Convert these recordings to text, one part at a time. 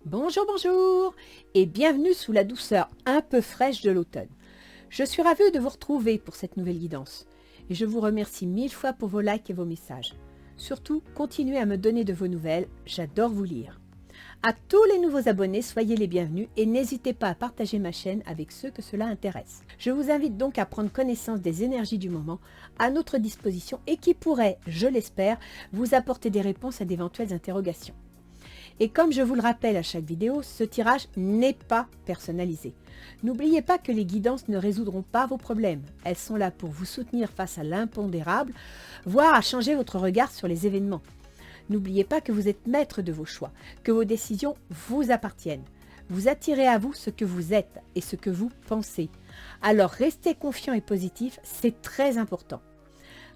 Bonjour, bonjour et bienvenue sous la douceur un peu fraîche de l'automne. Je suis ravie de vous retrouver pour cette nouvelle guidance et je vous remercie mille fois pour vos likes et vos messages. Surtout, continuez à me donner de vos nouvelles, j'adore vous lire. À tous les nouveaux abonnés, soyez les bienvenus et n'hésitez pas à partager ma chaîne avec ceux que cela intéresse. Je vous invite donc à prendre connaissance des énergies du moment à notre disposition et qui pourraient, je l'espère, vous apporter des réponses à d'éventuelles interrogations. Et comme je vous le rappelle à chaque vidéo, ce tirage n'est pas personnalisé. N'oubliez pas que les guidances ne résoudront pas vos problèmes. Elles sont là pour vous soutenir face à l'impondérable, voire à changer votre regard sur les événements. N'oubliez pas que vous êtes maître de vos choix, que vos décisions vous appartiennent. Vous attirez à vous ce que vous êtes et ce que vous pensez. Alors restez confiant et positif, c'est très important.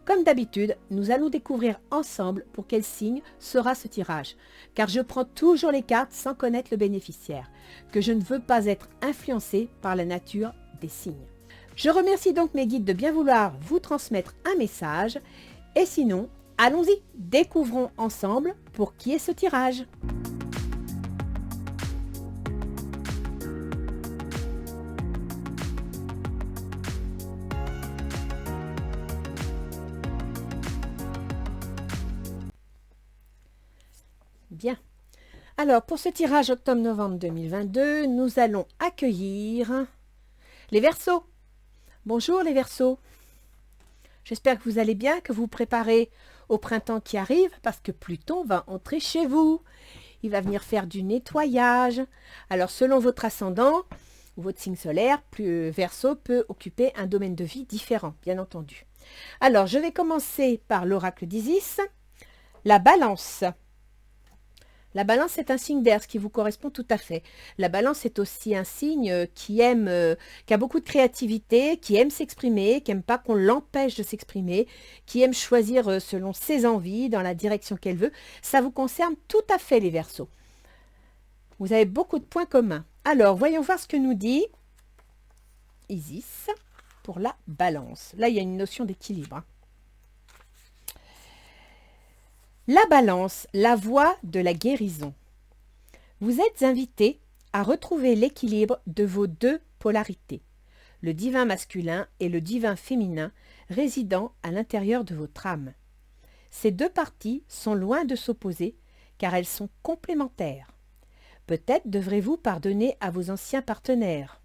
Comme d'habitude, nous allons découvrir ensemble pour quel signe sera ce tirage, car je prends toujours les cartes sans connaître le bénéficiaire, que je ne veux pas être influencé par la nature des signes. Je remercie donc mes guides de bien vouloir vous transmettre un message, et sinon, allons-y, découvrons ensemble pour qui est ce tirage. Bien. Alors, pour ce tirage octobre-novembre 2022, nous allons accueillir les Verseaux. Bonjour les Verseaux. J'espère que vous allez bien, que vous vous préparez au printemps qui arrive, parce que Pluton va entrer chez vous. Il va venir faire du nettoyage. Alors, selon votre ascendant ou votre signe solaire, Verseau peut occuper un domaine de vie différent, bien entendu. Alors, je vais commencer par l'oracle d'Isis, la Balance. La balance est un signe d'air, ce qui vous correspond tout à fait. La balance est aussi un signe qui a beaucoup de créativité, qui aime s'exprimer, qui n'aime pas qu'on l'empêche de s'exprimer, qui aime choisir selon ses envies, dans la direction qu'elle veut. Ça vous concerne tout à fait les Verseaux. Vous avez beaucoup de points communs. Alors, voyons voir ce que nous dit Isis pour la balance. Là, il y a une notion d'équilibre. La balance, la voie de la guérison. Vous êtes invité à retrouver l'équilibre de vos deux polarités, le divin masculin et le divin féminin résidant à l'intérieur de votre âme. Ces deux parties sont loin de s'opposer car elles sont complémentaires. Peut-être devrez-vous pardonner à vos anciens partenaires,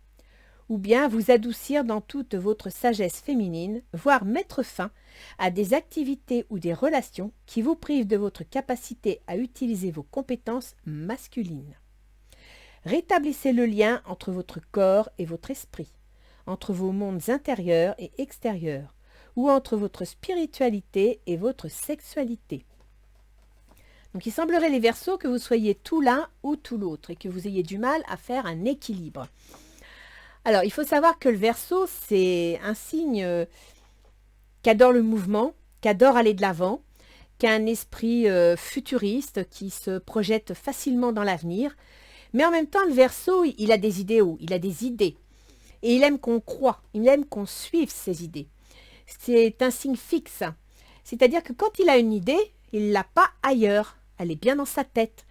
ou bien vous adoucir dans toute votre sagesse féminine, voire mettre fin à des activités ou des relations qui vous privent de votre capacité à utiliser vos compétences masculines. Rétablissez le lien entre votre corps et votre esprit, entre vos mondes intérieurs et extérieurs, ou entre votre spiritualité et votre sexualité. Donc il semblerait les Verseaux que vous soyez tout l'un ou tout l'autre et que vous ayez du mal à faire un équilibre. Alors, il faut savoir que le Verseau, c'est un signe qui adore le mouvement, qui adore aller de l'avant, qui a un esprit futuriste, qui se projette facilement dans l'avenir. Mais en même temps, le Verseau, il a des idéaux, il a des idées. Et il aime qu'on croie, il aime qu'on suive ses idées. C'est un signe fixe. C'est-à-dire que quand il a une idée, il ne l'a pas ailleurs. Elle est bien dans sa tête.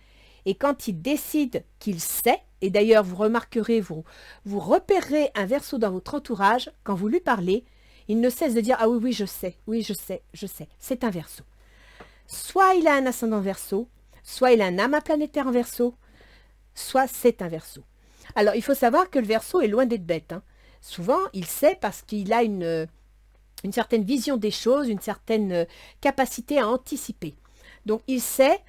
Et quand il décide qu'il sait, et d'ailleurs vous remarquerez, vous repérerez un Verseau dans votre entourage, quand vous lui parlez, il ne cesse de dire « Ah oui, oui, je sais, c'est un Verseau ». Soit il a un ascendant Verseau, soit il a un amas planétaire en Verseau, soit c'est un Verseau. Alors il faut savoir que le Verseau est loin d'être bête. Souvent il sait parce qu'il a une certaine vision des choses, une certaine capacité à anticiper. Donc il sait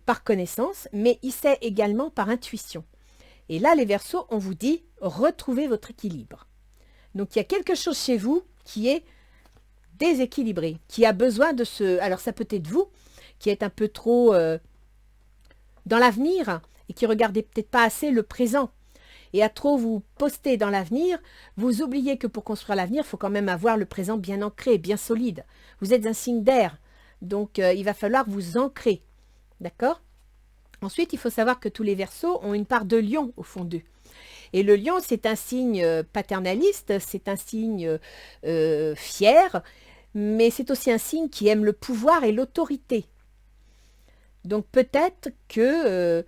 par connaissance, mais il sait également par intuition. Et là, les Verseaux, on vous dit, retrouvez votre équilibre. Donc, il y a quelque chose chez vous qui est déséquilibré, qui a besoin de se... Alors, ça peut être vous, qui êtes un peu trop dans l'avenir et qui regardez peut-être pas assez le présent. Et à trop vous poster dans l'avenir, vous oubliez que pour construire l'avenir, il faut quand même avoir le présent bien ancré, bien solide. Vous êtes un signe d'air, donc il va falloir vous ancrer. D'accord? Ensuite, il faut savoir que tous les Verseaux ont une part de lion au fond d'eux. Et le lion, c'est un signe paternaliste, c'est un signe fier, mais c'est aussi un signe qui aime le pouvoir et l'autorité. Donc peut-être que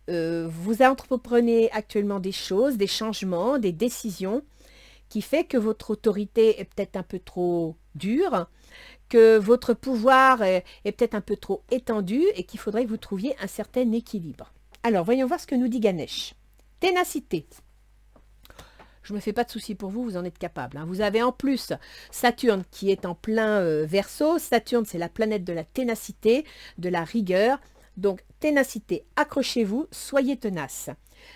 vous entreprenez actuellement des choses, des changements, des décisions qui fait que votre autorité est peut-être un peu trop dure, que votre pouvoir est peut-être un peu trop étendu et qu'il faudrait que vous trouviez un certain équilibre. Alors, voyons voir ce que nous dit Ganesh. Ténacité. Je ne me fais pas de soucis pour vous, vous en êtes capable. Hein. Vous avez en plus Saturne qui est en plein Verseau. Saturne, c'est la planète de la ténacité, de la rigueur. Donc, ténacité, accrochez-vous, soyez tenace.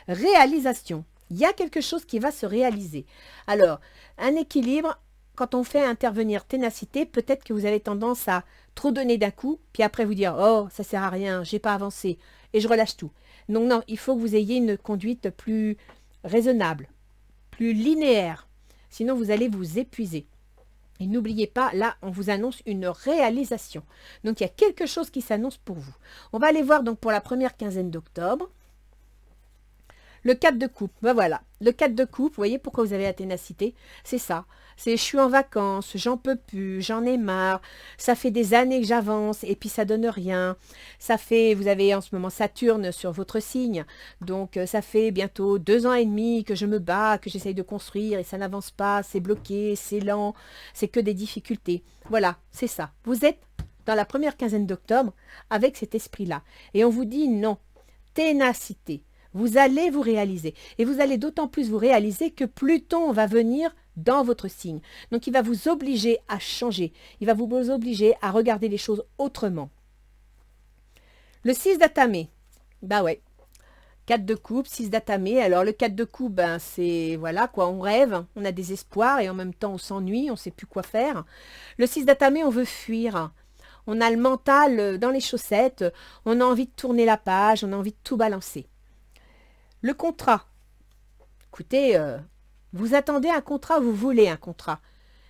Réalisation. Il y a quelque chose qui va se réaliser. Alors, un équilibre, quand on fait intervenir ténacité, peut-être que vous avez tendance à trop donner d'un coup, puis après vous dire « Oh, ça sert à rien, j'ai pas avancé, et je relâche tout. » Donc non, il faut que vous ayez une conduite plus raisonnable, plus linéaire. Sinon, vous allez vous épuiser. Et n'oubliez pas, là, on vous annonce une réalisation. Donc, il y a quelque chose qui s'annonce pour vous. On va aller voir donc pour la première quinzaine d'octobre. Le 4 de coupe, ben voilà, le 4 de coupe, vous voyez pourquoi vous avez la ténacité? C'est ça, c'est je suis en vacances, j'en peux plus, j'en ai marre, ça fait des années que j'avance et puis ça donne rien. Ça fait, vous avez en ce moment Saturne sur votre signe, donc ça fait bientôt 2 ans et demi que je me bats, que j'essaye de construire et ça n'avance pas, c'est bloqué, c'est lent, c'est que des difficultés. Voilà, c'est ça, vous êtes dans la première quinzaine d'octobre avec cet esprit-là et on vous dit non, ténacité. Vous allez vous réaliser. Et vous allez d'autant plus vous réaliser que Pluton va venir dans votre signe. Donc, il va vous obliger à changer. Il va vous obliger à regarder les choses autrement. Le 6 d'Atamé. Bah ouais. 4 de coupe, 6 d'Atamé. Alors, le 4 de coupe, ben, c'est, voilà, quoi, on rêve, on a des espoirs et en même temps, on s'ennuie, on ne sait plus quoi faire. Le 6 d'Atamé, on veut fuir. On a le mental dans les chaussettes. On a envie de tourner la page. On a envie de tout balancer. Le contrat. Écoutez, vous attendez un contrat, vous voulez un contrat.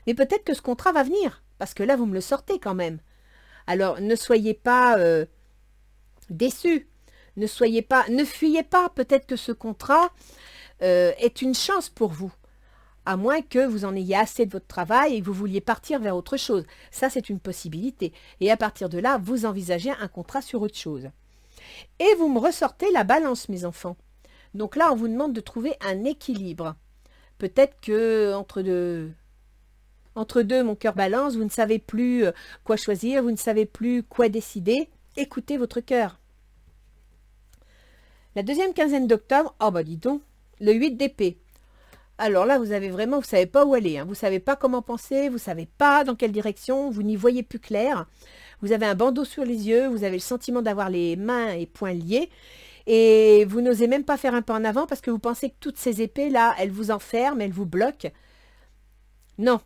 Mais peut-être que ce contrat va venir, parce que là, vous me le sortez quand même. Alors, ne soyez pas déçus. Ne fuyez pas. Peut-être que ce contrat est une chance pour vous. À moins que vous en ayez assez de votre travail et que vous vouliez partir vers autre chose. Ça, c'est une possibilité. Et à partir de là, vous envisagez un contrat sur autre chose. Et vous me ressortez la balance, mes enfants. Donc là, on vous demande de trouver un équilibre. Peut-être que entre deux, mon cœur balance, vous ne savez plus quoi choisir, vous ne savez plus quoi décider. Écoutez votre cœur. La deuxième quinzaine d'octobre, oh bah dis donc, le 8 d'épée. Alors là, vous avez vraiment, vous ne savez pas où aller, hein. Vous ne savez pas comment penser, vous ne savez pas dans quelle direction, vous n'y voyez plus clair. Vous avez un bandeau sur les yeux, vous avez le sentiment d'avoir les mains et poings liés. Et vous n'osez même pas faire un pas en avant parce que vous pensez que toutes ces épées-là, elles vous enferment, elles vous bloquent. Non,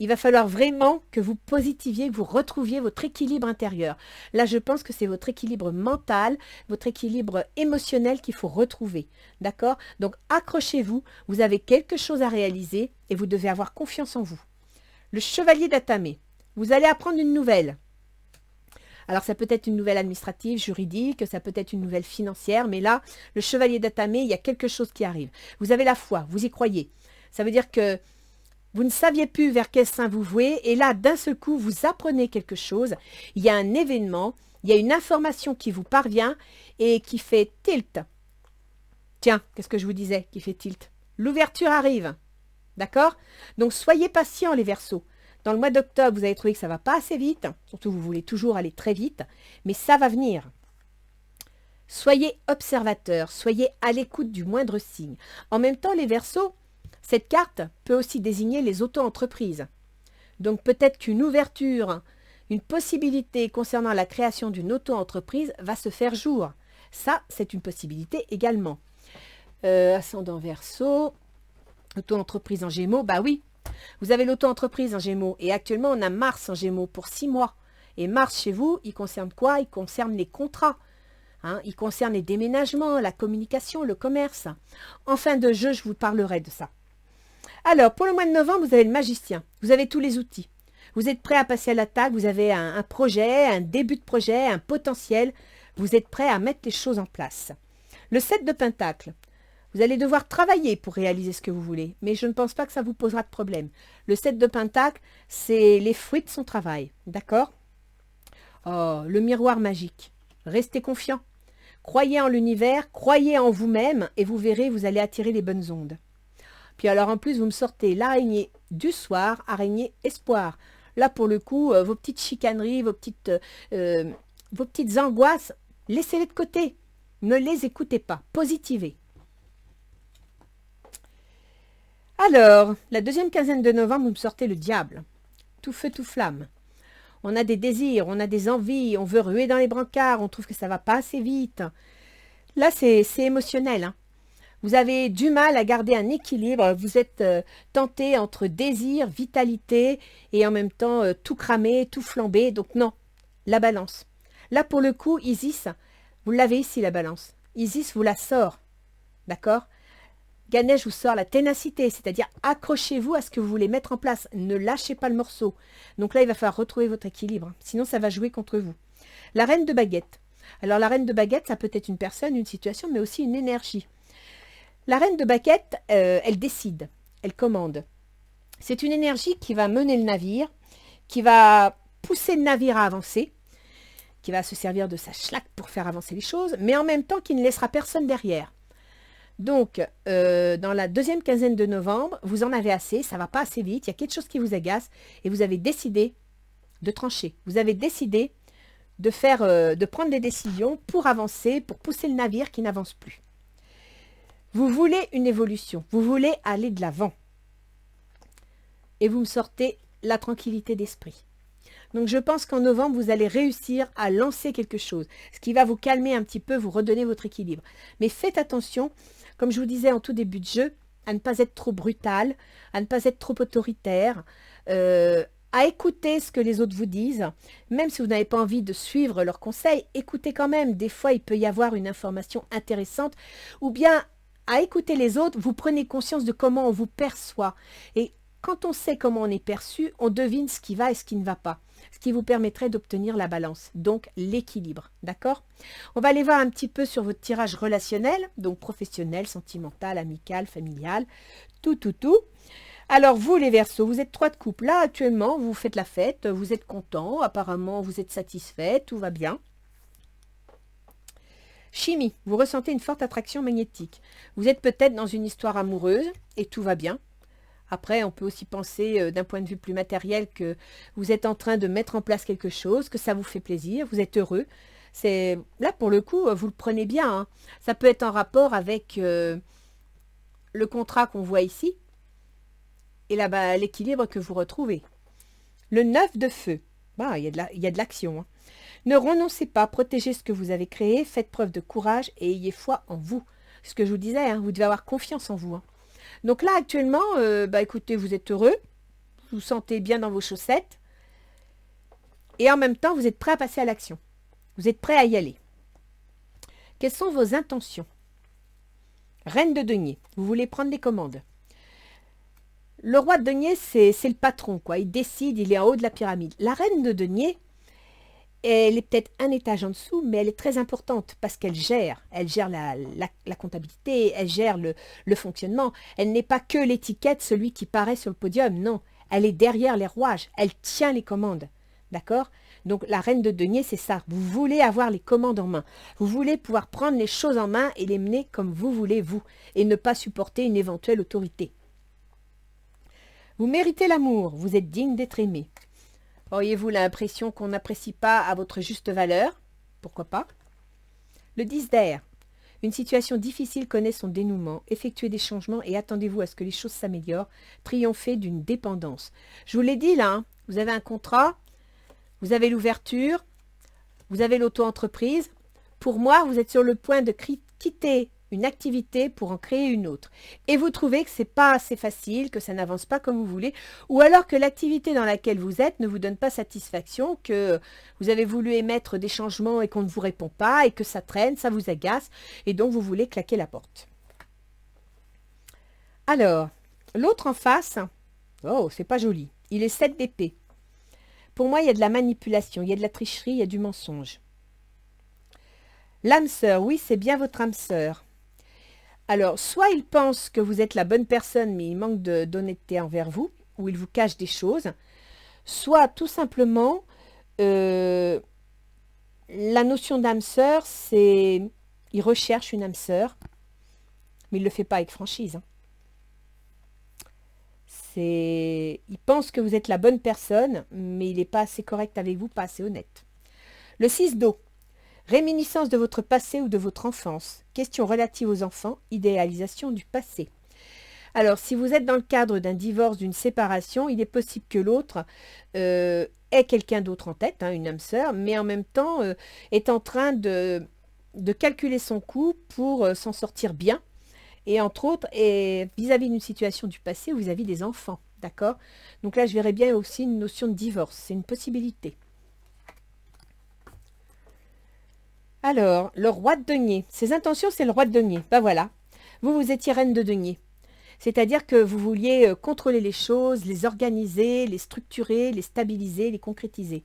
il va falloir vraiment que vous positiviez, que vous retrouviez votre équilibre intérieur. Là, je pense que c'est votre équilibre mental, votre équilibre émotionnel qu'il faut retrouver. D'accord? Donc, accrochez-vous, vous avez quelque chose à réaliser et vous devez avoir confiance en vous. Le chevalier d'Atamé, vous allez apprendre une nouvelle. Alors, ça peut être une nouvelle administrative, juridique, ça peut être une nouvelle financière, mais là, le chevalier d'Atamé, il y a quelque chose qui arrive. Vous avez la foi, vous y croyez. Ça veut dire que vous ne saviez plus vers quel sein vous vouer, et là, d'un seul coup, vous apprenez quelque chose. Il y a un événement, il y a une information qui vous parvient et qui fait tilt. Tiens, qu'est-ce que je vous disais qui fait tilt? L'ouverture arrive. D'accord? Donc, soyez patients, les Verseaux. Dans le mois d'octobre, vous avez trouvé que ça ne va pas assez vite, surtout vous voulez toujours aller très vite, mais ça va venir. Soyez observateurs, soyez à l'écoute du moindre signe. En même temps, les Verseaux, cette carte peut aussi désigner les auto-entreprises. Donc peut-être qu'une ouverture, une possibilité concernant la création d'une auto-entreprise va se faire jour. Ça, c'est une possibilité également. Ascendant Verseau, auto-entreprise en Gémeaux, bah oui. Vous avez l'auto-entreprise en Gémeaux et actuellement on a Mars en Gémeaux pour 6 mois. Et Mars chez vous, il concerne quoi? Il concerne les contrats. Hein, il concerne les déménagements, la communication, le commerce. En fin de jeu, je vous parlerai de ça. Alors, pour le mois de novembre, vous avez le magicien. Vous avez tous les outils. Vous êtes prêt à passer à l'attaque. Vous avez un projet, un début de projet, un potentiel. Vous êtes prêt à mettre les choses en place. Le 7 de Pentacle. Vous allez devoir travailler pour réaliser ce que vous voulez, mais je ne pense pas que ça vous posera de problème. Le 7 de Pentacle, c'est les fruits de son travail, d'accord? Oh, le miroir magique. Restez confiant. Croyez en l'univers, croyez en vous-même et vous verrez, vous allez attirer les bonnes ondes. Puis alors en plus, vous me sortez l'araignée du soir, araignée espoir. Là pour le coup, vos petites chicaneries, vos petites angoisses, laissez-les de côté. Ne les écoutez pas, positivez. Alors, la deuxième quinzaine de novembre, vous me sortez le diable. Tout feu, tout flamme. On a des désirs, on a des envies, on veut ruer dans les brancards, on trouve que ça va pas assez vite. Là, c'est émotionnel. Hein. Vous avez du mal à garder un équilibre, vous êtes tenté entre désir, vitalité et en même temps tout cramer, tout flamber. Donc non, la balance. Là, pour le coup, Isis, vous l'avez ici, la balance. Isis vous la sort. D'accord? Ganesh vous sort la ténacité, c'est-à-dire accrochez-vous à ce que vous voulez mettre en place. Ne lâchez pas le morceau. Donc là, il va falloir retrouver votre équilibre. Sinon, ça va jouer contre vous. La reine de baguette. Alors, la reine de baguette, ça peut être une personne, une situation, mais aussi une énergie. La reine de baguette, elle décide, elle commande. C'est une énergie qui va mener le navire, qui va pousser le navire à avancer, qui va se servir de sa schlaque pour faire avancer les choses, mais en même temps qui ne laissera personne derrière. Donc, dans la deuxième quinzaine de novembre, vous en avez assez, ça ne va pas assez vite, il y a quelque chose qui vous agace et vous avez décidé de trancher. Vous avez décidé de prendre des décisions pour avancer, pour pousser le navire qui n'avance plus. Vous voulez une évolution, vous voulez aller de l'avant. Et vous me sortez la tranquillité d'esprit. Donc je pense qu'en novembre, vous allez réussir à lancer quelque chose, ce qui va vous calmer un petit peu, vous redonner votre équilibre. Mais faites attention, comme je vous disais en tout début de jeu, à ne pas être trop brutal, à ne pas être trop autoritaire, à écouter ce que les autres vous disent. Même si vous n'avez pas envie de suivre leurs conseils, écoutez quand même. Des fois, il peut y avoir une information intéressante. Ou bien, à écouter les autres, vous prenez conscience de comment on vous perçoit. Et quand on sait comment on est perçu, on devine ce qui va et ce qui ne va pas. Ce qui vous permettrait d'obtenir la balance, donc l'équilibre. D'accord? On va aller voir un petit peu sur votre tirage relationnel, donc professionnel, sentimental, amical, familial, tout. Alors vous les Verseaux, vous êtes 3 de couple. Là actuellement, vous faites la fête, vous êtes content, apparemment vous êtes satisfait, tout va bien. Chimie, vous ressentez une forte attraction magnétique. Vous êtes peut-être dans une histoire amoureuse et tout va bien. Après, on peut aussi penser d'un point de vue plus matériel que vous êtes en train de mettre en place quelque chose, que ça vous fait plaisir, vous êtes heureux. Là, pour le coup, vous le prenez bien. Hein. Ça peut être en rapport avec le contrat qu'on voit ici et là, l'équilibre que vous retrouvez. Le 9 de feu. Il y a de l'action. Hein. Ne renoncez pas, protégez ce que vous avez créé, faites preuve de courage et ayez foi en vous. Ce que je vous disais, hein, vous devez avoir confiance en vous. Hein. Donc là, actuellement, écoutez, vous êtes heureux, vous vous sentez bien dans vos chaussettes, et en même temps, vous êtes prêt à passer à l'action. Vous êtes prêt à y aller. Quelles sont vos intentions? Reine de denier, vous voulez prendre les commandes. Le roi de denier, c'est le patron, quoi. Il décide, il est en haut de la pyramide. La reine de denier, elle est peut-être un étage en dessous, mais elle est très importante parce qu'elle gère. Elle gère la comptabilité, elle gère le fonctionnement. Elle n'est pas que l'étiquette, celui qui paraît sur le podium. Non, elle est derrière les rouages. Elle tient les commandes. D'accord? Donc la reine de denier, c'est ça. Vous voulez avoir les commandes en main. Vous voulez pouvoir prendre les choses en main et les mener comme vous voulez, vous. Et ne pas supporter une éventuelle autorité. Vous méritez l'amour. Vous êtes digne d'être aimé. Auriez-vous l'impression qu'on n'apprécie pas à votre juste valeur? Pourquoi pas? Le 10 d'air. Une situation difficile connaît son dénouement. Effectuez des changements et attendez-vous à ce que les choses s'améliorent. Triomphez d'une dépendance. Je vous l'ai dit là, hein, vous avez un contrat, vous avez l'ouverture, vous avez l'auto-entreprise. Pour moi, vous êtes sur le point de quitter une activité pour en créer une autre. Et vous trouvez que ce n'est pas assez facile, que ça n'avance pas comme vous voulez, ou alors que l'activité dans laquelle vous êtes ne vous donne pas satisfaction, que vous avez voulu émettre des changements et qu'on ne vous répond pas, et que ça traîne, ça vous agace, et donc vous voulez claquer la porte. Alors, l'autre en face, oh, c'est pas joli, il est 7 d'épée. Pour moi, il y a de la manipulation, il y a de la tricherie, il y a du mensonge. L'âme sœur, oui, c'est bien votre âme sœur. Alors, soit il pense que vous êtes la bonne personne, mais il manque d'honnêteté envers vous, ou il vous cache des choses, soit tout simplement, la notion d'âme sœur, c'est il recherche une âme sœur, mais il ne le fait pas avec franchise. Hein. Il pense que vous êtes la bonne personne, mais il n'est pas assez correct avec vous, pas assez honnête. Le 6 d'eau. Réminiscence de votre passé ou de votre enfance. Questions relatives aux enfants, idéalisation du passé. Alors, si vous êtes dans le cadre d'un divorce, d'une séparation, il est possible que l'autre ait quelqu'un d'autre en tête, hein, une âme sœur, mais en même temps est en train de calculer son coup pour s'en sortir bien. Et entre autres, vis-à-vis d'une situation du passé ou vis-à-vis des enfants. D'accord? Donc là, je verrais bien aussi une notion de divorce. C'est une possibilité. Alors, le roi de denier. Ses intentions, c'est le roi de denier. Ben voilà. Vous étiez reine de denier. C'est-à-dire que vous vouliez contrôler les choses, les organiser, les structurer, les stabiliser, les concrétiser.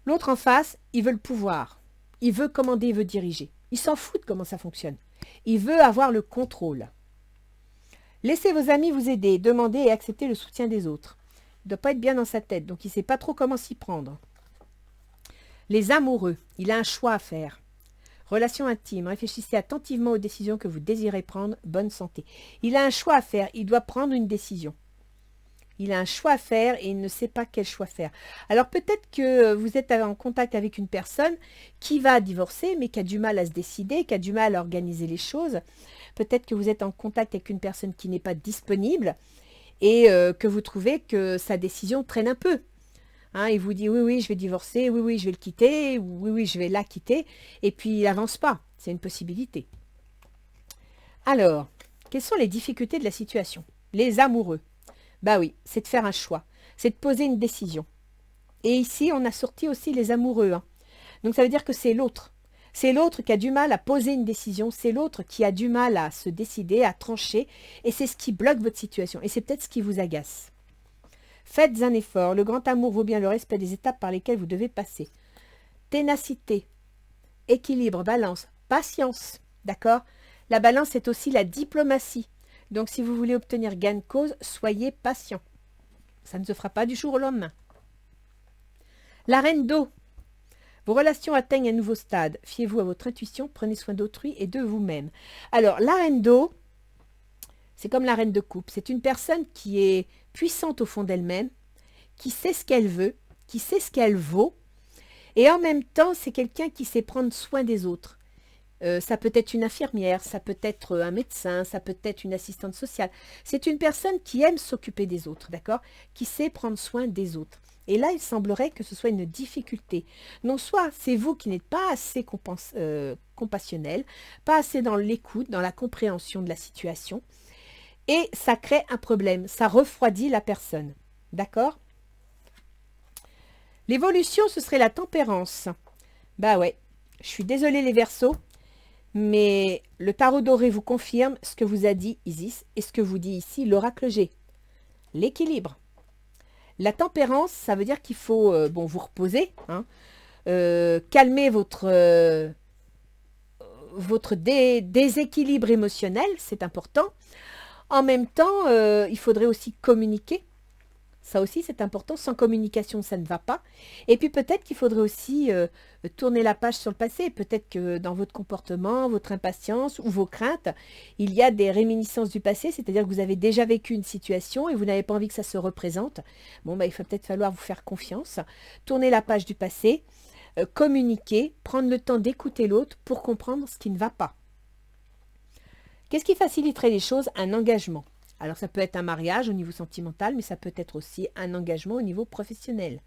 L'autre en face, il veut le pouvoir. Il veut commander, il veut diriger. Il s'en fout de comment ça fonctionne. Il veut avoir le contrôle. Laissez vos amis vous aider, demandez et acceptez le soutien des autres. Il ne doit pas être bien dans sa tête, donc il ne sait pas trop comment s'y prendre. Les amoureux, il a un choix à faire. Relation intime, réfléchissez attentivement aux décisions que vous désirez prendre, bonne santé. Il a un choix à faire, il doit prendre une décision. Il a un choix à faire et il ne sait pas quel choix faire. Alors peut-être que vous êtes en contact avec une personne qui va divorcer, mais qui a du mal à se décider, qui a du mal à organiser les choses. Peut-être que vous êtes en contact avec une personne qui n'est pas disponible et que vous trouvez que sa décision traîne un peu. Hein, il vous dit oui, oui, je vais divorcer, oui, oui, je vais le quitter, oui, oui, je vais la quitter. Et puis il n'avance pas. C'est une possibilité. Alors, quelles sont les difficultés de la situation? Les amoureux. Bah oui, c'est de faire un choix, c'est de poser une décision. Et ici, on a sorti aussi les amoureux. Hein. Donc ça veut dire que c'est l'autre. C'est l'autre qui a du mal à poser une décision, c'est l'autre qui a du mal à se décider, à trancher, et c'est ce qui bloque votre situation, et c'est peut-être ce qui vous agace. Faites un effort, le grand amour vaut bien le respect des étapes par lesquelles vous devez passer. Ténacité, équilibre, balance, patience, d'accord? La balance, c'est aussi la diplomatie. Donc, si vous voulez obtenir gain de cause, soyez patient. Ça ne se fera pas du jour au lendemain. La reine d'eau. Vos relations atteignent un nouveau stade. Fiez-vous à votre intuition, prenez soin d'autrui et de vous-même. Alors, la reine d'eau, c'est comme la reine de coupe. C'est une personne qui est puissante au fond d'elle-même, qui sait ce qu'elle veut, qui sait ce qu'elle vaut. Et en même temps, c'est quelqu'un qui sait prendre soin des autres. Ça peut être une infirmière, ça peut être un médecin, ça peut être une assistante sociale. C'est une personne qui aime s'occuper des autres, d'accord? Qui sait prendre soin des autres. Et là, il semblerait que ce soit une difficulté. Non, soit c'est vous qui n'êtes pas assez compassionnel, pas assez dans l'écoute, dans la compréhension de la situation, et ça crée un problème, ça refroidit la personne, d'accord? L'évolution, ce serait la tempérance. Bah ouais, je suis désolée les Verseaux, mais le tarot doré vous confirme ce que vous a dit Isis et ce que vous dit ici l'oracle G. L'équilibre. La tempérance, ça veut dire qu'il faut vous reposer, hein, calmer votre déséquilibre émotionnel, c'est important. En même temps, il faudrait aussi communiquer. Ça aussi, c'est important. Sans communication, ça ne va pas. Et puis peut-être qu'il faudrait aussi tourner la page sur le passé. Peut-être que dans votre comportement, votre impatience ou vos craintes, il y a des réminiscences du passé. C'est-à-dire que vous avez déjà vécu une situation et vous n'avez pas envie que ça se représente. Bon, il va peut-être falloir vous faire confiance. Tourner la page du passé, communiquer, prendre le temps d'écouter l'autre pour comprendre ce qui ne va pas. Qu'est-ce qui faciliterait les choses? Un engagement. Alors, ça peut être un mariage au niveau sentimental, mais ça peut être aussi un engagement au niveau professionnel.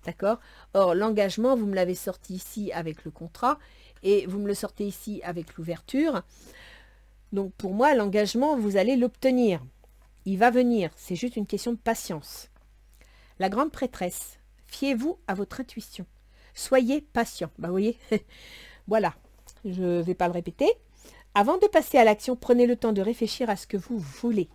D'accord? Or, l'engagement, vous me l'avez sorti ici avec le contrat et vous me le sortez ici avec l'ouverture. Donc, pour moi, l'engagement, vous allez l'obtenir. Il va venir. C'est juste une question de patience. La grande prêtresse. Fiez-vous à votre intuition. Soyez patient. Bah, vous voyez, voilà. Je ne vais pas le répéter. Avant de passer à l'action, prenez le temps de réfléchir à ce que vous voulez.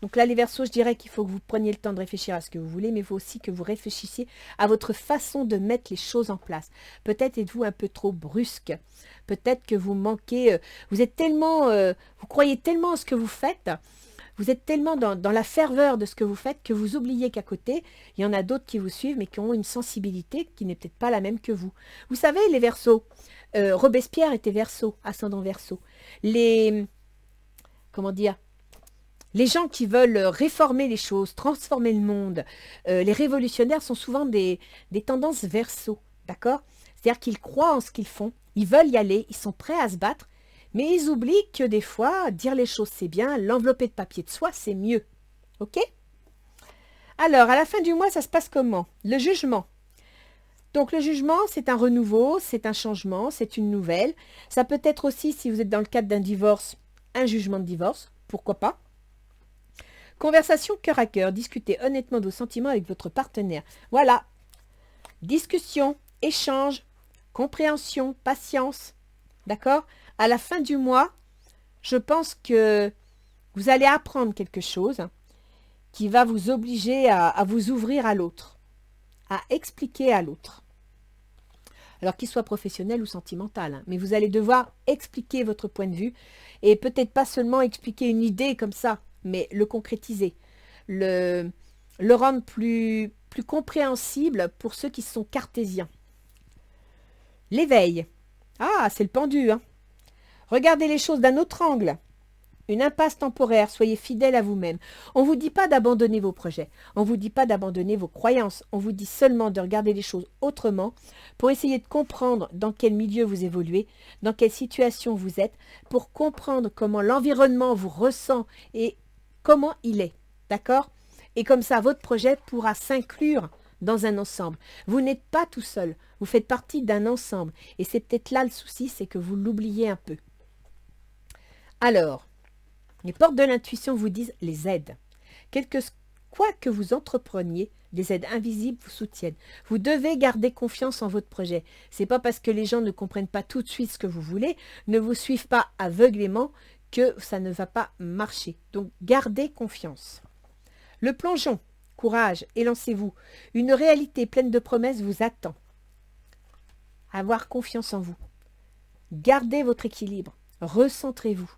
Donc là, les Verseaux, je dirais qu'il faut que vous preniez le temps de réfléchir à ce que vous voulez, mais il faut aussi que vous réfléchissiez à votre façon de mettre les choses en place. Peut-être êtes-vous un peu trop brusque. Peut-être que vous manquez, vous êtes tellement, vous croyez tellement en ce que vous faites Vous êtes tellement dans la ferveur de ce que vous faites que vous oubliez qu'à côté, il y en a d'autres qui vous suivent, mais qui ont une sensibilité qui n'est peut-être pas la même que vous. Vous savez, les Verseaux, Robespierre était Verseau, ascendant Verseau. Comment dire, les gens qui veulent réformer les choses, transformer le monde, les révolutionnaires sont souvent des tendances Verseau, d'accord? C'est-à-dire qu'ils croient en ce qu'ils font, ils veulent y aller, ils sont prêts à se battre, mais ils oublient que des fois, dire les choses c'est bien, l'envelopper de papier de soie c'est mieux. Ok? Alors, à la fin du mois, ça se passe comment? Le jugement. Donc, le jugement, c'est un renouveau, c'est un changement, c'est une nouvelle. Ça peut être aussi, si vous êtes dans le cadre d'un divorce, un jugement de divorce, pourquoi pas? Conversation cœur à cœur, discutez honnêtement de vos sentiments avec votre partenaire. Voilà. Discussion, échange, compréhension, patience. D'accord? À la fin du mois, je pense que vous allez apprendre quelque chose qui va vous obliger à vous ouvrir à l'autre, à expliquer à l'autre. Alors qu'il soit professionnel ou sentimental, hein, mais vous allez devoir expliquer votre point de vue et peut-être pas seulement expliquer une idée comme ça, mais le concrétiser, le rendre plus compréhensible pour ceux qui sont cartésiens. L'éveil. Ah, c'est le pendu, hein. Regardez les choses d'un autre angle. Une impasse temporaire, soyez fidèle à vous-même. On ne vous dit pas d'abandonner vos projets, on ne vous dit pas d'abandonner vos croyances, on vous dit seulement de regarder les choses autrement pour essayer de comprendre dans quel milieu vous évoluez, dans quelle situation vous êtes, pour comprendre comment l'environnement vous ressent et comment il est, d'accord? Et comme ça, votre projet pourra s'inclure dans un ensemble. Vous n'êtes pas tout seul, vous faites partie d'un ensemble. Et c'est peut-être là le souci, c'est que vous l'oubliez un peu. Alors, les portes de l'intuition vous disent les aides. Quoi que vous entrepreniez, des aides invisibles vous soutiennent. Vous devez garder confiance en votre projet. Ce n'est pas parce que les gens ne comprennent pas tout de suite ce que vous voulez, ne vous suivent pas aveuglément que ça ne va pas marcher. Donc, gardez confiance. Le plongeon, courage, élancez-vous. Une réalité pleine de promesses vous attend. Avoir confiance en vous. Gardez votre équilibre. Recentrez-vous.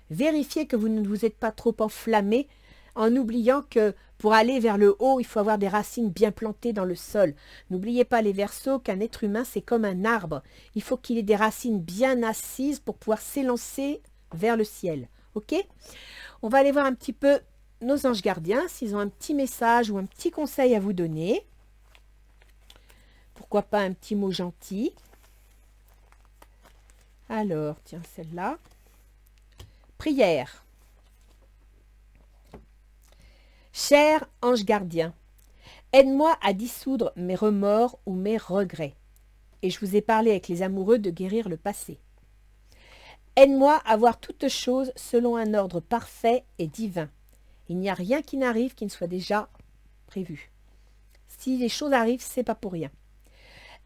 Vérifiez que vous ne vous êtes pas trop enflammé en oubliant que pour aller vers le haut, il faut avoir des racines bien plantées dans le sol. N'oubliez pas les Verseaux qu'un être humain, c'est comme un arbre. Il faut qu'il ait des racines bien assises pour pouvoir s'élancer vers le ciel. Ok? On va aller voir un petit peu nos anges gardiens, s'ils ont un petit message ou un petit conseil à vous donner. Pourquoi pas un petit mot gentil? Alors, tiens, celle-là. Prière. Cher ange gardien, aide-moi à dissoudre mes remords ou mes regrets. Et je vous ai parlé avec les amoureux de guérir le passé. Aide-moi à voir toutes choses selon un ordre parfait et divin. Il n'y a rien qui n'arrive qui ne soit déjà prévu. Si les choses arrivent, c'est pas pour rien.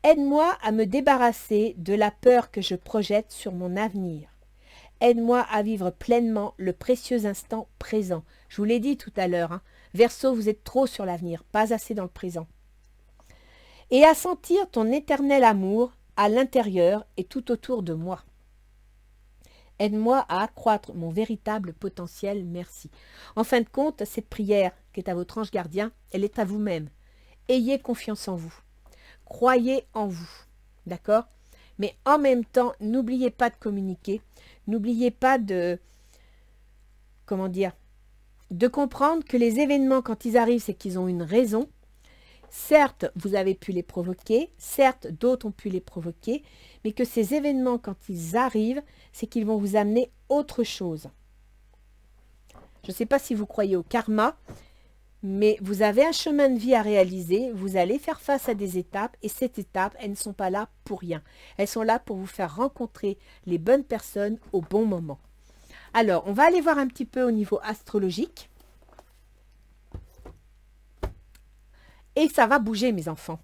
Aide-moi à me débarrasser de la peur que je projette sur mon avenir. Aide-moi à vivre pleinement le précieux instant présent. Je vous l'ai dit tout à l'heure, hein. Verseau, vous êtes trop sur l'avenir, pas assez dans le présent. Et à sentir ton éternel amour à l'intérieur et tout autour de moi. Aide-moi à accroître mon véritable potentiel, merci. En fin de compte, cette prière qui est à votre ange gardien, elle est à vous-même. Ayez confiance en vous. Croyez en vous, d'accord? Mais en même temps, n'oubliez pas de communiquer. N'oubliez pas de, de comprendre que les événements, quand ils arrivent, c'est qu'ils ont une raison. Certes, vous avez pu les provoquer, certes, d'autres ont pu les provoquer, mais que ces événements, quand ils arrivent, c'est qu'ils vont vous amener autre chose. Je ne sais pas si vous croyez au karma, mais vous avez un chemin de vie à réaliser, vous allez faire face à des étapes, et ces étapes, elles ne sont pas là pour rien. Elles sont là pour vous faire rencontrer les bonnes personnes au bon moment. Alors, on va aller voir un petit peu au niveau astrologique. Et ça va bouger, mes enfants.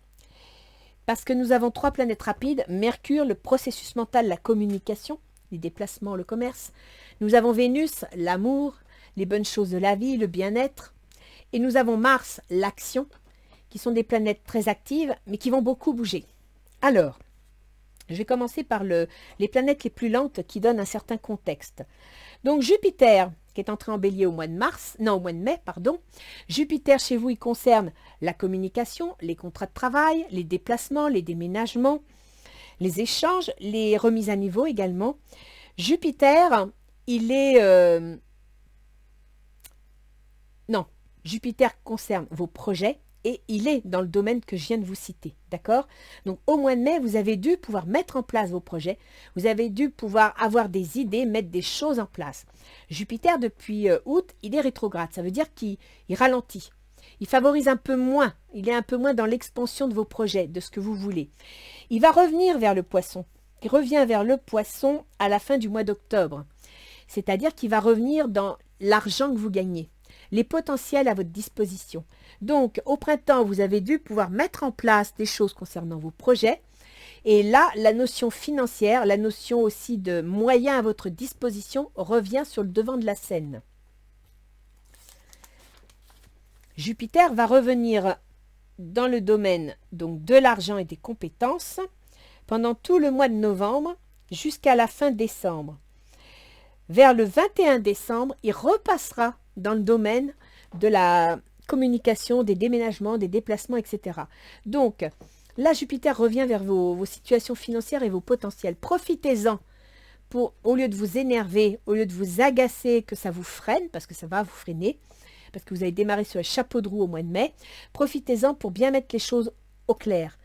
Parce que nous avons 3 planètes rapides. Mercure, le processus mental, la communication, les déplacements, le commerce. Nous avons Vénus, l'amour, les bonnes choses de la vie, le bien-être. Et nous avons Mars, l'action, qui sont des planètes très actives, mais qui vont beaucoup bouger. Alors, je vais commencer par les planètes les plus lentes qui donnent un certain contexte. Donc Jupiter, qui est entré en bélier au mois de mars, non, au mois de mai, pardon. Jupiter chez vous, il concerne la communication, les contrats de travail, les déplacements, les déménagements, les échanges, les remises à niveau également. Jupiter, il est... non, Jupiter concerne vos projets et il est dans le domaine que je viens de vous citer, d'accord? Donc au mois de mai, vous avez dû pouvoir mettre en place vos projets, vous avez dû pouvoir avoir des idées, mettre des choses en place. Jupiter, depuis août, il est rétrograde, ça veut dire qu'il ralentit. Il favorise un peu moins, il est un peu moins dans l'expansion de vos projets, de ce que vous voulez. Il va revenir vers le poisson. Il revient vers le poisson à la fin du mois d'octobre. C'est-à-dire qu'il va revenir dans l'argent que vous gagnez, les potentiels à votre disposition. Donc, au printemps, vous avez dû pouvoir mettre en place des choses concernant vos projets. Et là, la notion financière, la notion aussi de moyens à votre disposition revient sur le devant de la scène. Jupiter va revenir dans le domaine donc, de l'argent et des compétences pendant tout le mois de novembre jusqu'à la fin décembre. Vers le 21 décembre, il repassera dans le domaine de la communication, des déménagements, des déplacements, etc. Donc, là, Jupiter revient vers vos situations financières et vos potentiels. Profitez-en pour, au lieu de vous énerver, au lieu de vous agacer, que ça vous freine, parce que ça va vous freiner, parce que vous avez démarré sur le chapeau de roue au mois de mai, profitez-en pour bien mettre les choses au clair,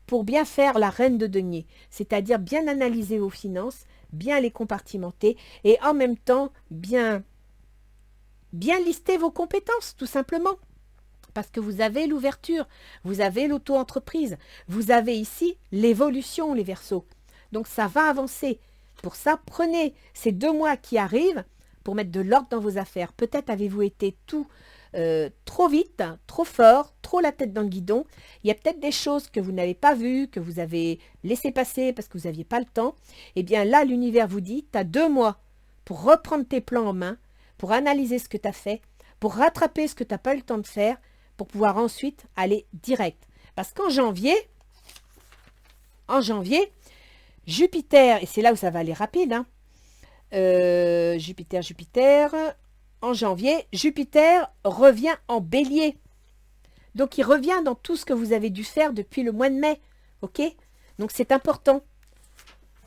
pour bien faire la reine de denier, c'est-à-dire bien analyser vos finances, bien les compartimenter et en même temps bien lister vos compétences, tout simplement. Parce que vous avez l'ouverture, vous avez l'auto-entreprise, vous avez ici l'évolution, les Verseaux. Donc ça va avancer. Pour ça, prenez ces 2 mois qui arrivent pour mettre de l'ordre dans vos affaires. Peut-être avez-vous été trop vite, trop fort, trop la tête dans le guidon. Il y a peut-être des choses que vous n'avez pas vues, que vous avez laissé passer parce que vous n'aviez pas le temps. Eh bien là, l'univers vous dit, tu as 2 mois pour reprendre tes plans en main, pour analyser ce que tu as fait, pour rattraper ce que tu n'as pas eu le temps de faire, pour pouvoir ensuite aller direct. Parce qu'en janvier, Jupiter, et c'est là où ça va aller rapide, hein, Jupiter, en janvier, Jupiter revient en bélier. Donc, il revient dans tout ce que vous avez dû faire depuis le mois de mai, ok? Donc, c'est important.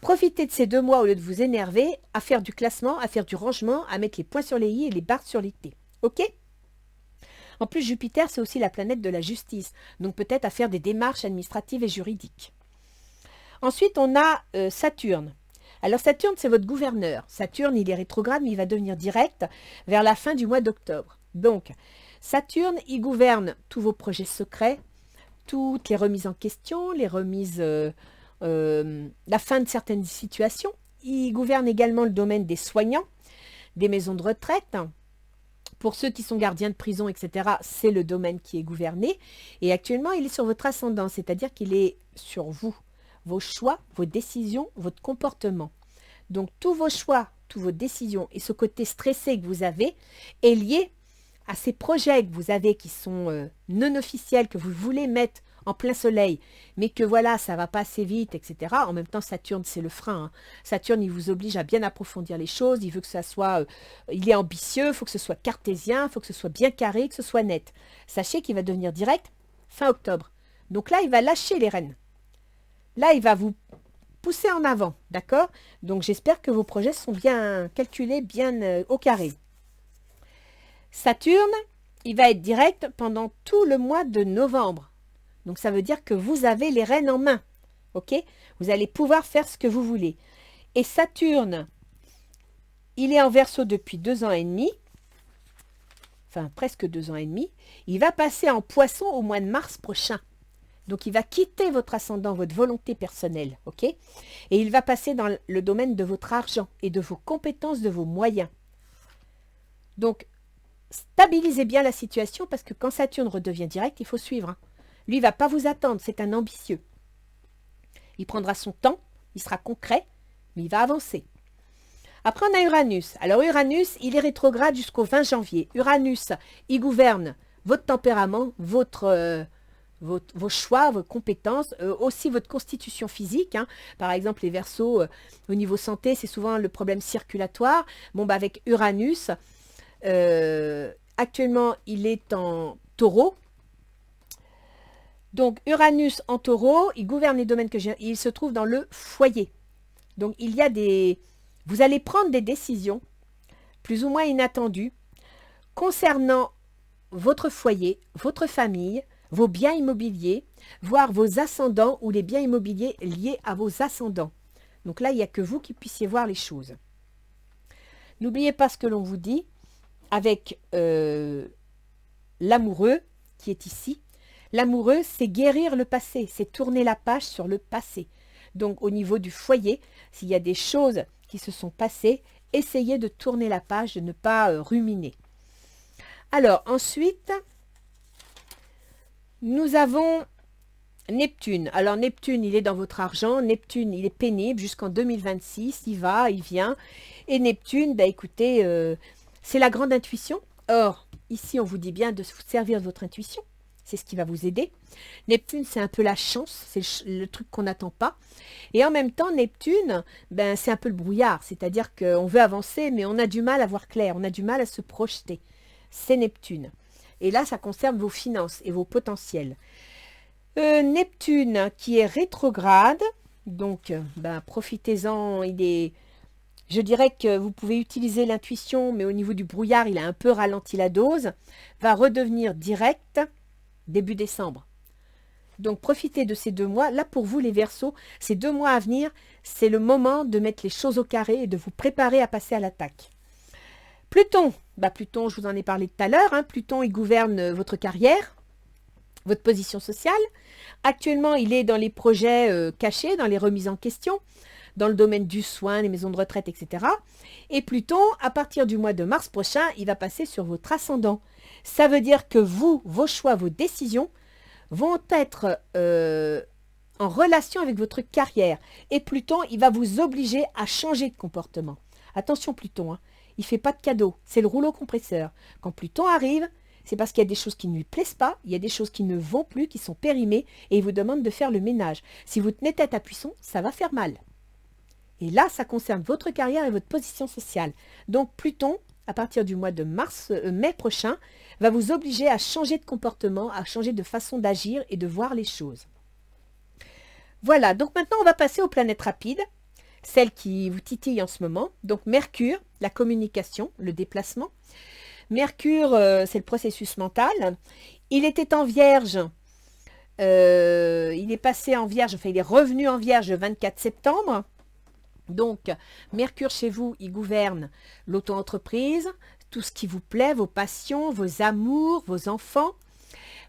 Profitez de ces 2 mois au lieu de vous énerver, à faire du classement, à faire du rangement, à mettre les points sur les i et les barres sur les t, ok? En plus, Jupiter, c'est aussi la planète de la justice, donc peut-être à faire des démarches administratives et juridiques. Ensuite, on a Saturne. Alors Saturne, c'est votre gouverneur. Saturne, il est rétrograde, mais il va devenir direct vers la fin du mois d'octobre. Donc, Saturne, il gouverne tous vos projets secrets, toutes les remises en question, les remises, la fin de certaines situations. Il gouverne également le domaine des soignants, des maisons de retraite. Pour ceux qui sont gardiens de prison, etc., c'est le domaine qui est gouverné. Et actuellement, il est sur votre ascendant, c'est-à-dire qu'il est sur vous, vos choix, vos décisions, votre comportement. Donc, tous vos choix, toutes vos décisions et ce côté stressé que vous avez est lié à ces projets que vous avez qui sont non officiels, que vous voulez mettre en plein soleil, mais que voilà, ça va pas assez vite, etc. En même temps, Saturne, c'est le frein, hein. Saturne, il vous oblige à bien approfondir les choses, il veut que ça soit, il est ambitieux, il faut que ce soit cartésien, il faut que ce soit bien carré, que ce soit net. Sachez qu'il va devenir direct fin octobre. Donc là, il va lâcher les rênes. Là, il va vous pousser en avant, d'accord? Donc, j'espère que vos projets sont bien calculés, bien au carré. Saturne, il va être direct pendant tout le mois de novembre. Donc, ça veut dire que vous avez les rênes en main, ok? Vous allez pouvoir faire ce que vous voulez. Et Saturne, il est en Verseau depuis 2 ans et demi, enfin presque 2 ans et demi. Il va passer en Poisson au mois de mars prochain. Donc, il va quitter votre ascendant, votre volonté personnelle, ok? Et il va passer dans le domaine de votre argent et de vos compétences, de vos moyens. Donc, stabilisez bien la situation parce que quand Saturne redevient direct, il faut suivre, hein. Lui, il ne va pas vous attendre, c'est un ambitieux. Il prendra son temps, il sera concret, mais il va avancer. Après, on a Uranus. Alors, Uranus, il est rétrograde jusqu'au 20 janvier. Uranus, il gouverne votre tempérament, vos choix, vos compétences, aussi votre constitution physique, hein. Par exemple, les Verseaux, au niveau santé, c'est souvent le problème circulatoire. Bon, avec Uranus, il va Actuellement, il est en taureau. Donc, Uranus en taureau, il gouverne les domaines que j'ai. Il se trouve dans le foyer. Donc, il y a des... Vous allez prendre des décisions plus ou moins inattendues concernant votre foyer, votre famille, vos biens immobiliers, voire vos ascendants ou les biens immobiliers liés à vos ascendants. Donc là, il n'y a que vous qui puissiez voir les choses. N'oubliez pas ce que l'on vous dit avec l'amoureux qui est ici. L'amoureux, c'est guérir le passé, c'est tourner la page sur le passé. Donc au niveau du foyer, s'il y a des choses qui se sont passées, essayez de tourner la page, de ne pas ruminer. Alors ensuite, nous avons Neptune. Alors Neptune, il est dans votre argent. Neptune, il est pénible jusqu'en 2026. Il va, il vient. Et Neptune, bah écoutez, c'est la grande intuition. Or, ici, on vous dit bien de vous servir de votre intuition. C'est ce qui va vous aider. Neptune, c'est un peu la chance. C'est le truc qu'on n'attend pas. Et en même temps, Neptune, ben, c'est un peu le brouillard. C'est-à-dire qu'on veut avancer, mais on a du mal à voir clair. On a du mal à se projeter. C'est Neptune. Et là, ça concerne vos finances et vos potentiels. Neptune qui est rétrograde, donc ben, profitez-en, je dirais que vous pouvez utiliser l'intuition, mais au niveau du brouillard, il a un peu ralenti la dose, va redevenir direct début décembre. Donc profitez de ces 2 mois. Là pour vous les Verseaux, ces 2 mois à venir, c'est le moment de mettre les choses au carré et de vous préparer à passer à l'attaque. Pluton, Pluton, je vous en ai parlé tout à l'heure, hein. Pluton, il gouverne votre carrière, votre position sociale. Actuellement, il est dans les projets cachés, dans les remises en question, dans le domaine du soin, les maisons de retraite, etc. Et Pluton, à partir du mois de mars prochain, il va passer sur votre ascendant. Ça veut dire que vous, vos choix, vos décisions vont être en relation avec votre carrière. Et Pluton, il va vous obliger à changer de comportement. Attention Pluton, hein. Il ne fait pas de cadeaux, c'est le rouleau compresseur. Quand Pluton arrive, c'est parce qu'il y a des choses qui ne lui plaisent pas, il y a des choses qui ne vont plus, qui sont périmées, et il vous demande de faire le ménage. Si vous tenez tête à Puisson, ça va faire mal. Et là, ça concerne votre carrière et votre position sociale. Donc Pluton, à partir du mois de mai prochain, va vous obliger à changer de comportement, à changer de façon d'agir et de voir les choses. Voilà, donc maintenant on va passer aux planètes rapides, celles qui vous titillent en ce moment. Donc Mercure, la communication, le déplacement. Mercure, c'est le processus mental. Il était en Vierge, il est passé en Vierge, enfin il est revenu en Vierge le 24 septembre. Donc, Mercure chez vous, il gouverne l'auto-entreprise, tout ce qui vous plaît, vos passions, vos amours, vos enfants,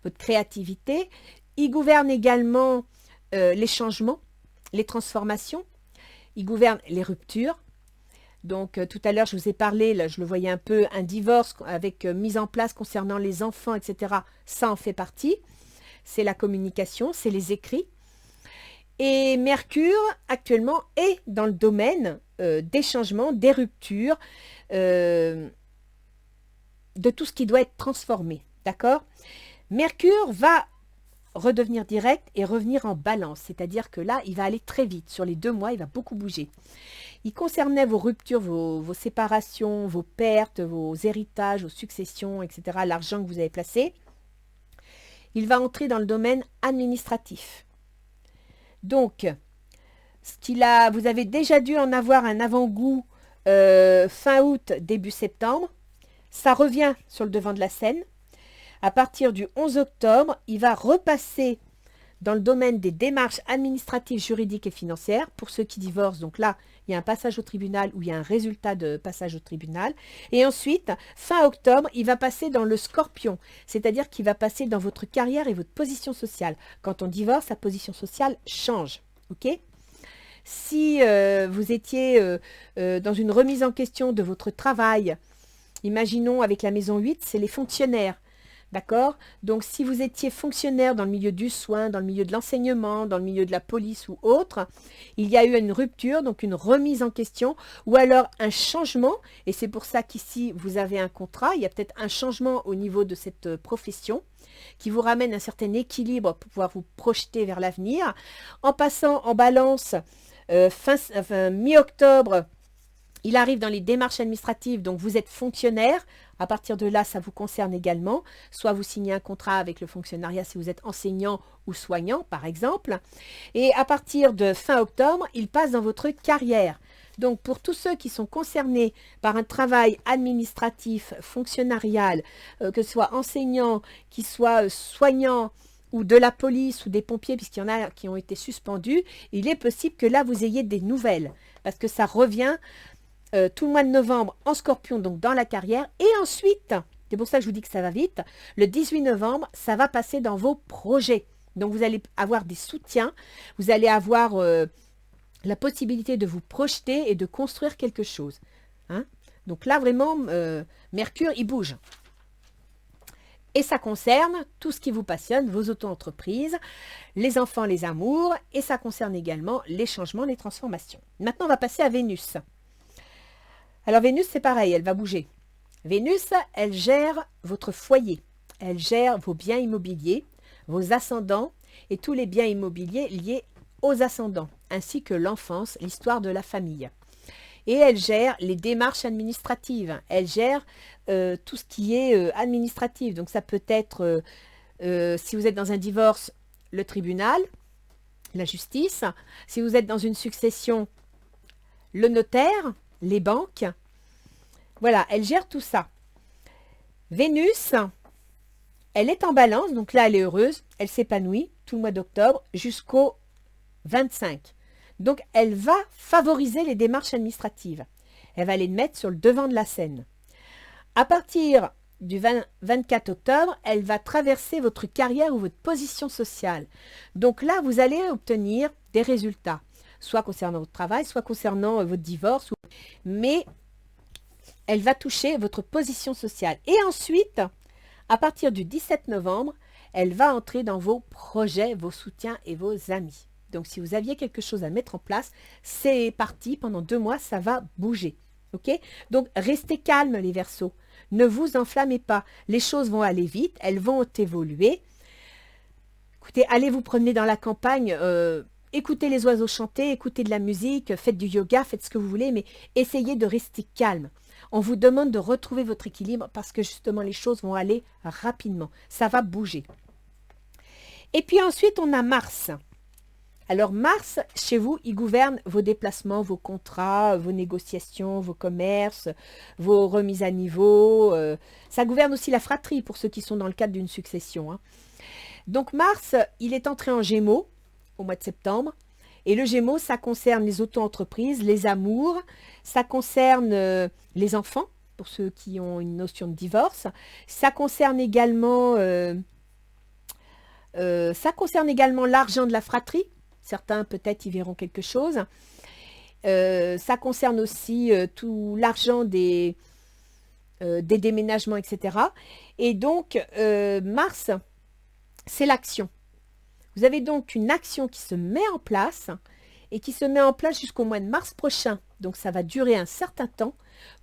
votre créativité. Il gouverne également les changements, les transformations. Il gouverne les ruptures. Donc, tout à l'heure, je vous ai parlé, là, je le voyais un peu, un divorce avec mise en place concernant les enfants, etc. Ça en fait partie. C'est la communication, c'est les écrits. Et Mercure, actuellement, est dans le domaine des changements, des ruptures, de tout ce qui doit être transformé. D'accord? Mercure va redevenir direct et revenir en balance. C'est-à-dire que là, il va aller très vite. Sur les 2 mois, il va beaucoup bouger. Il concernait vos ruptures, vos séparations, vos pertes, vos héritages, vos successions, etc., l'argent que vous avez placé. Il va entrer dans le domaine administratif. Donc, vous avez déjà dû en avoir un avant-goût fin août, début septembre. Ça revient sur le devant de la scène. À partir du 11 octobre, il va repasser dans le domaine des démarches administratives, juridiques et financières. Pour ceux qui divorcent, donc là, il y a un passage au tribunal ou il y a un résultat de passage au tribunal. Et ensuite, fin octobre, il va passer dans le scorpion, c'est-à-dire qu'il va passer dans votre carrière et votre position sociale. Quand on divorce, sa position sociale change. Ok ? Si vous étiez dans une remise en question de votre travail, imaginons avec la maison 8, c'est les fonctionnaires. D'accord? Donc, si vous étiez fonctionnaire dans le milieu du soin, dans le milieu de l'enseignement, dans le milieu de la police ou autre, il y a eu une rupture, donc une remise en question, ou alors un changement, et c'est pour ça qu'ici, vous avez un contrat, il y a peut-être un changement au niveau de cette profession, qui vous ramène un certain équilibre pour pouvoir vous projeter vers l'avenir. En passant en balance, mi-octobre, Il arrive dans les démarches administratives, donc vous êtes fonctionnaire. À partir de là, ça vous concerne également. Soit vous signez un contrat avec le fonctionnariat si vous êtes enseignant ou soignant, par exemple. Et à partir de fin octobre, il passe dans votre carrière. Donc, pour tous ceux qui sont concernés par un travail administratif, fonctionnarial, que ce soit enseignant, qu'il soit soignant, ou de la police ou des pompiers, puisqu'il y en a qui ont été suspendus, il est possible que là, vous ayez des nouvelles. Parce que ça revient tout le mois de novembre en Scorpion, donc dans la carrière. Et ensuite, c'est pour ça que je vous dis que ça va vite, le 18 novembre, ça va passer dans vos projets. Donc vous allez avoir des soutiens, vous allez avoir la possibilité de vous projeter et de construire quelque chose. Hein? Donc là, vraiment, Mercure, il bouge. Et ça concerne tout ce qui vous passionne, vos auto-entreprises, les enfants, les amours, et ça concerne également les changements, les transformations. Maintenant, on va passer à Vénus. Alors Vénus, c'est pareil, elle va bouger. Vénus, elle gère votre foyer, elle gère vos biens immobiliers, vos ascendants et tous les biens immobiliers liés aux ascendants, ainsi que l'enfance, l'histoire de la famille. Et elle gère les démarches administratives, elle gère tout ce qui est administratif. Donc ça peut être, si vous êtes dans un divorce, le tribunal, la justice. Si vous êtes dans une succession, le notaire, les banques. Voilà, elle gère tout ça. Vénus, elle est en balance, donc là elle est heureuse, elle s'épanouit tout le mois d'octobre jusqu'au 25. Donc elle va favoriser les démarches administratives. Elle va les mettre sur le devant de la scène. À partir du 24 octobre, elle va traverser votre carrière ou votre position sociale. Donc là, vous allez obtenir des résultats, soit concernant votre travail, soit concernant votre divorce. Mais elle va toucher votre position sociale. Et ensuite, à partir du 17 novembre, elle va entrer dans vos projets, vos soutiens et vos amis. Donc, si vous aviez quelque chose à mettre en place, c'est parti. Pendant 2 mois, ça va bouger. OK? Donc, restez calmes, les Verseaux. Ne vous enflammez pas. Les choses vont aller vite. Elles vont évoluer. Écoutez, allez vous promener dans la campagne. Écoutez les oiseaux chanter. Écoutez de la musique. Faites du yoga. Faites ce que vous voulez. Mais essayez de rester calme. On vous demande de retrouver votre équilibre parce que justement, les choses vont aller rapidement. Ça va bouger. Et puis ensuite, on a Mars. Alors Mars, chez vous, il gouverne vos déplacements, vos contrats, vos négociations, vos commerces, vos remises à niveau. Ça gouverne aussi la fratrie pour ceux qui sont dans le cadre d'une succession. Hein. Donc Mars, il est entré en Gémeaux au mois de septembre. Et le Gémeaux, ça concerne les auto-entreprises, les amours, ça concerne les enfants, pour ceux qui ont une notion de divorce. Ça concerne également l'argent de la fratrie. Certains, peut-être, y verront quelque chose. Ça concerne aussi tout l'argent des déménagements, etc. Et donc, Mars, c'est l'action. Vous avez donc une action qui se met en place et qui se met en place jusqu'au mois de mars prochain. Donc, ça va durer un certain temps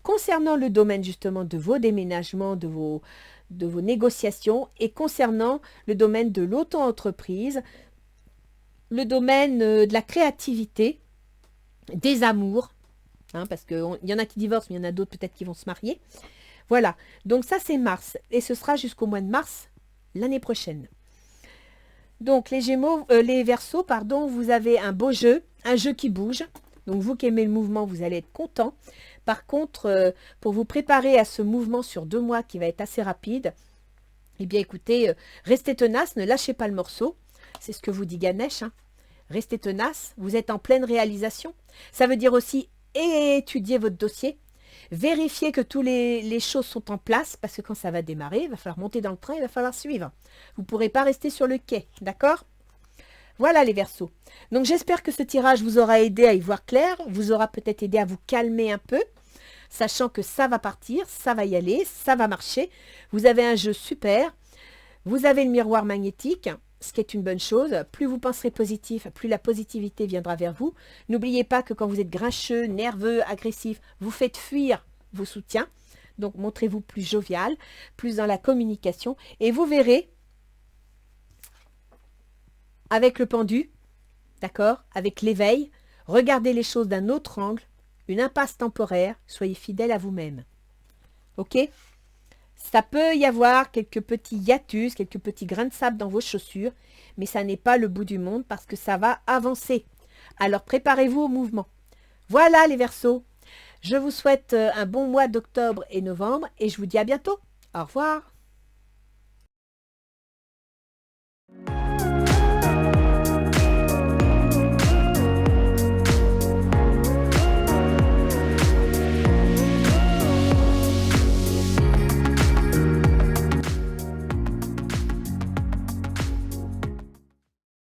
concernant le domaine justement de vos déménagements, de vos négociations et concernant le domaine de l'auto-entreprise, le domaine de la créativité, des amours, hein, parce qu'il y en a qui divorcent, mais il y en a d'autres peut-être qui vont se marier. Voilà, donc ça c'est Mars, et ce sera jusqu'au mois de mars l'année prochaine. Donc les Gémeaux, les Verseaux, pardon, vous avez un beau jeu, un jeu qui bouge. Donc vous qui aimez le mouvement, vous allez être content. Par contre, pour vous préparer à ce mouvement sur 2 mois qui va être assez rapide, eh bien écoutez, restez tenace, ne lâchez pas le morceau. C'est ce que vous dit Ganesh. Hein. Restez tenace, vous êtes en pleine réalisation. Ça veut dire aussi étudier votre dossier, vérifier que toutes les choses sont en place, parce que quand ça va démarrer, il va falloir monter dans le train, il va falloir suivre. Vous ne pourrez pas rester sur le quai, d'accord? Voilà les Verseaux. Donc j'espère que ce tirage vous aura aidé à y voir clair, vous aura peut-être aidé à vous calmer un peu, sachant que ça va partir, ça va y aller, ça va marcher. Vous avez un jeu super, vous avez le miroir magnétique, ce qui est une bonne chose. Plus vous penserez positif, plus la positivité viendra vers vous. N'oubliez pas que quand vous êtes grincheux, nerveux, agressif, vous faites fuir vos soutiens. Donc, montrez-vous plus jovial, plus dans la communication. Et vous verrez, avec le pendu, d'accord, avec l'éveil, regardez les choses d'un autre angle une impasse temporaire, soyez fidèles à vous-même. Ok? Ça peut y avoir quelques petits hiatus, quelques petits grains de sable dans vos chaussures, mais ça n'est pas le bout du monde parce que ça va avancer. Alors préparez-vous au mouvement. Voilà les Verseaux. Je vous souhaite un bon mois d'octobre et novembre et je vous dis à bientôt. Au revoir.